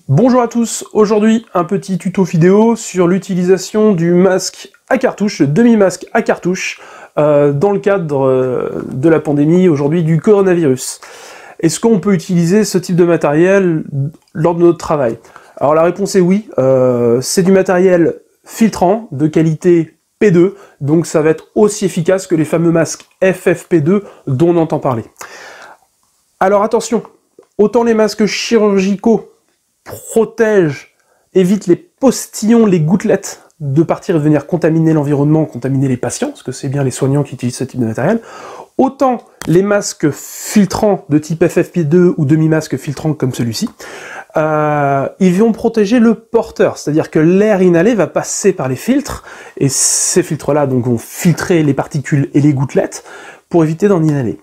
Bonjour à tous, aujourd'hui un petit tuto vidéo sur l'utilisation du masque à cartouche, le demi-masque à cartouche, dans le cadre de la pandémie aujourd'hui du coronavirus. Est-ce qu'on peut utiliser ce type de matériel lors de notre travail? Alors la réponse est oui, c'est du matériel filtrant de qualité P2, donc ça va être aussi efficace que les fameux masques FFP2 dont on entend parler. Alors attention, autant les masques chirurgicaux protègent, évitent les postillons, les gouttelettes de partir et de venir contaminer l'environnement, contaminer les patients, parce que c'est bien les soignants qui utilisent ce type de matériel, autant les masques filtrants de type FFP2 ou demi-masques filtrants comme celui-ci, ils vont protéger le porteur, c'est-à-dire que l'air inhalé va passer par les filtres, et ces filtres-là donc vont filtrer les particules et les gouttelettes pour éviter d'en inhaler.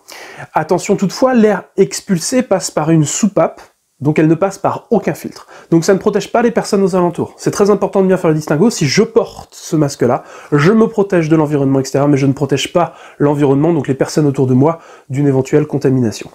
Attention toutefois, l'air expulsé passe par une soupape, donc elle ne passe par aucun filtre. Donc ça ne protège pas les personnes aux alentours. C'est très important de bien faire le distinguo. Si je porte ce masque-là, je me protège de l'environnement extérieur, mais je ne protège pas l'environnement, donc les personnes autour de moi, d'une éventuelle contamination.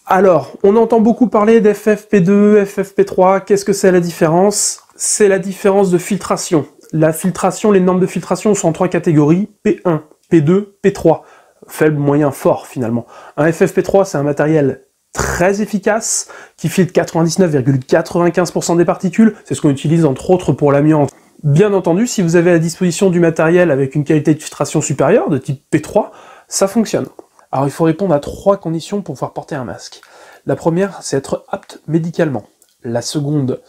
Alors, on entend beaucoup parler d'FFP2, FFP3. Qu'est-ce que c'est la différence? C'est la différence de filtration. La filtration, les normes de filtration sont en 3 catégories, P1, P2, P3. Faible, moyen, fort finalement. Un FFP3, c'est un matériel très efficace, qui filtre 99,95% des particules, c'est ce qu'on utilise entre autres pour l'amiante. Bien entendu, si vous avez à disposition du matériel avec une qualité de filtration supérieure, de type P3, ça fonctionne. Alors il faut répondre à 3 conditions pour pouvoir porter un masque. La première, c'est être apte médicalement. La seconde,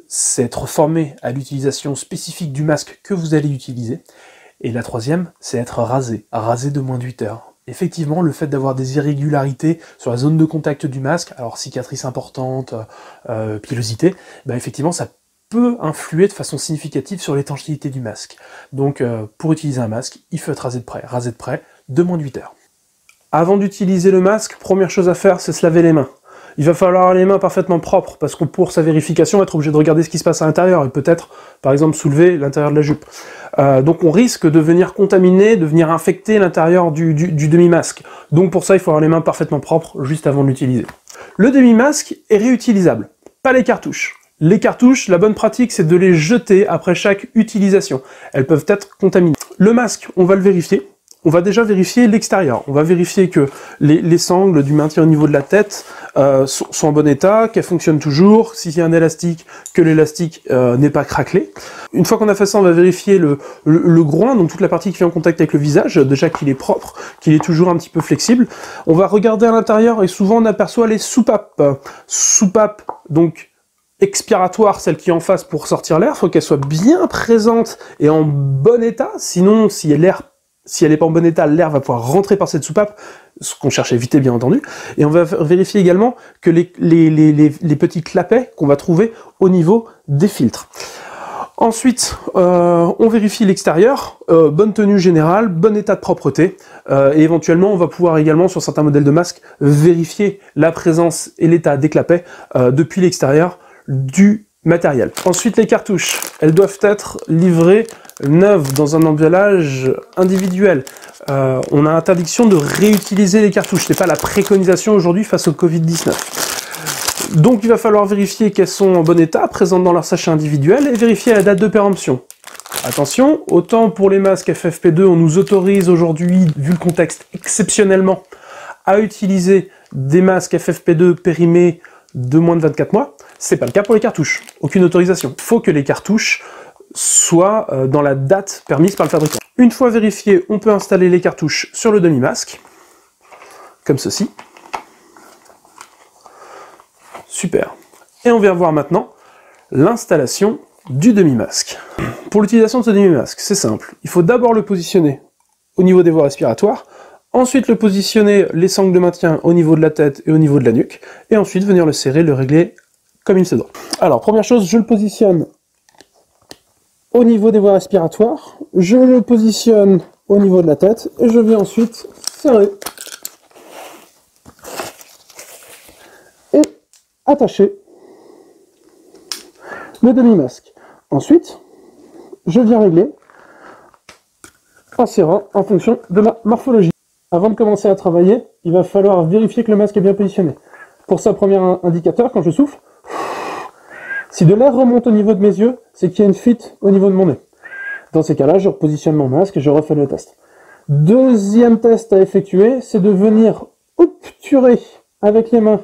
c'est être formé à l'utilisation spécifique du masque que vous allez utiliser. Et la troisième, c'est être rasé de moins de 8 heures. Effectivement, le fait d'avoir des irrégularités sur la zone de contact du masque, alors cicatrice importante, pilosité, ben effectivement ça peut influer de façon significative sur l'étanchéité du masque. Donc pour utiliser un masque, il faut être rasé de près, de moins de 8 heures. Avant d'utiliser le masque, première chose à faire, c'est se laver les mains. Il va falloir avoir les mains parfaitement propres, parce qu'on pour sa vérification, on va être obligé de regarder ce qui se passe à l'intérieur, et peut-être, par exemple, soulever l'intérieur de la jupe. Donc on risque de venir contaminer, de venir infecter l'intérieur du demi-masque. Donc pour ça, il faut avoir les mains parfaitement propres, juste avant de l'utiliser. Le demi-masque est réutilisable, pas les cartouches. Les cartouches, la bonne pratique, c'est de les jeter après chaque utilisation. Elles peuvent être contaminées. Le masque, on va le vérifier. On va déjà vérifier l'extérieur. On va vérifier que les sangles du maintien au niveau de la tête sont en bon état, qu'elles fonctionnent toujours, s'il y a un élastique, que l'élastique n'est pas craquelé. Une fois qu'on a fait ça, on va vérifier le groin, donc toute la partie qui est en contact avec le visage, déjà qu'il est propre, qu'il est toujours un petit peu flexible. On va regarder à l'intérieur et souvent on aperçoit les soupapes. Soupapes, donc expiratoire, celle qui est en face pour sortir l'air, il faut qu'elle soit bien présente et en bon état, sinon si elle n'est pas en bon état, l'air va pouvoir rentrer par cette soupape, ce qu'on cherche à éviter bien entendu, et on va vérifier également que les petits clapets qu'on va trouver au niveau des filtres. Ensuite, on vérifie l'extérieur, bonne tenue générale, bon état de propreté, et éventuellement on va pouvoir également, sur certains modèles de masques, vérifier la présence et l'état des clapets depuis l'extérieur du matériel. Ensuite, les cartouches, elles doivent être livrées neuves dans un emballage individuel. On a interdiction de réutiliser les cartouches, c'est pas la préconisation aujourd'hui face au Covid-19. Donc il va falloir vérifier qu'elles sont en bon état, présentes dans leur sachet individuel, et vérifier la date de péremption. Attention, autant pour les masques FFP2, on nous autorise aujourd'hui, vu le contexte exceptionnellement, à utiliser des masques FFP2 périmés de moins de 24 mois, c'est pas le cas pour les cartouches, aucune autorisation. Il faut que les cartouches soient dans la date permise par le fabricant. Une fois vérifié, on peut installer les cartouches sur le demi-masque, comme ceci. Super. Et on vient voir maintenant l'installation du demi-masque. Pour l'utilisation de ce demi-masque, c'est simple. Il faut d'abord le positionner au niveau des voies respiratoires, ensuite le positionner, les sangles de maintien au niveau de la tête et au niveau de la nuque, et ensuite venir le serrer, le régler comme il se doit. Alors, première chose, je le positionne au niveau des voies respiratoires, je le positionne au niveau de la tête, et je vais ensuite serrer et attacher le demi-masque. Ensuite, je viens régler en serrant en fonction de la morphologie. Avant de commencer à travailler, il va falloir vérifier que le masque est bien positionné. Pour ça, premier indicateur, quand je souffle, Si de l'air remonte au niveau de mes yeux, c'est qu'il y a une fuite au niveau de mon nez. Dans ces cas-là, je repositionne mon masque et je refais le test. Deuxième test à effectuer, c'est de venir obturer avec les mains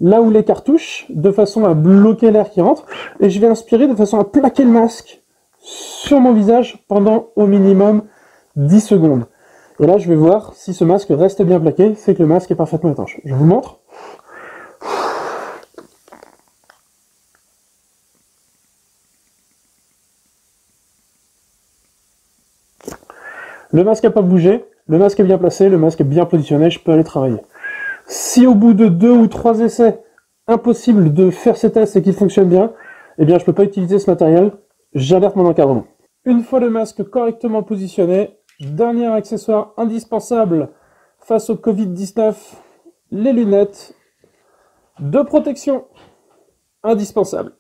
là où les cartouches, de façon à bloquer l'air qui rentre, et je vais inspirer de façon à plaquer le masque sur mon visage pendant au minimum 10 secondes. Et là, je vais voir si ce masque reste bien plaqué, c'est que le masque est parfaitement étanche. Je vous montre. Le masque n'a pas bougé, le masque est bien placé, le masque est bien positionné, je peux aller travailler. Si au bout de 2 ou 3 essais, impossible de faire ces tests et qu'ils fonctionnent bien, eh bien je ne peux pas utiliser ce matériel, j'alerte mon encadrement. Une fois le masque correctement positionné, dernier accessoire indispensable face au Covid-19, les lunettes de protection, indispensables.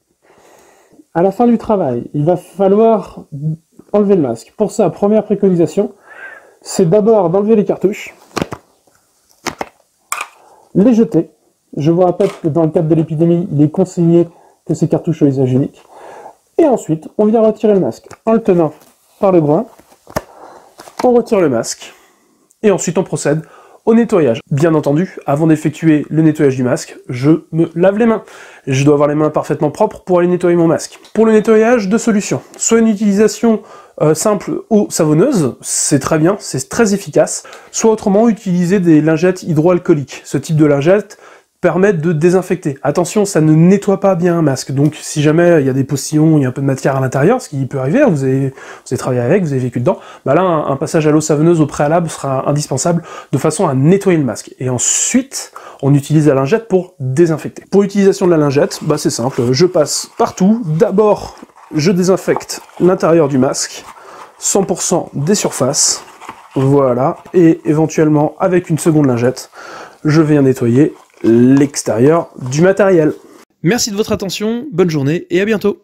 À la fin du travail, il va falloir enlever le masque. Pour ça, première préconisation, c'est d'abord d'enlever les cartouches, les jeter. Je vous rappelle que dans le cadre de l'épidémie, il est conseillé que ces cartouches soient à usage unique. Et ensuite, on vient retirer le masque en le tenant par le groin. On retire le masque. Et ensuite, on procède au nettoyage. Bien entendu, avant d'effectuer le nettoyage du masque, je me lave les mains. Je dois avoir les mains parfaitement propres pour aller nettoyer mon masque. Pour le nettoyage, deux solutions. Soit une utilisation simple eau savonneuse, c'est très bien, c'est très efficace. Soit autrement, utiliser des lingettes hydroalcooliques. Ce type de lingettes permet de désinfecter. Attention, ça ne nettoie pas bien un masque, donc si jamais il y a des postillons, il y a un peu de matière à l'intérieur, ce qui peut arriver, vous avez travaillé avec, vous avez vécu dedans, bah là, un passage à l'eau savonneuse au préalable sera indispensable de façon à nettoyer le masque. Et ensuite, on utilise la lingette pour désinfecter. Pour l'utilisation de la lingette, bah c'est simple, je passe partout. D'abord, je désinfecte l'intérieur du masque, 100% des surfaces, voilà, et éventuellement, avec une seconde lingette, je viens nettoyer l'extérieur du matériel. Merci de votre attention, bonne journée et à bientôt.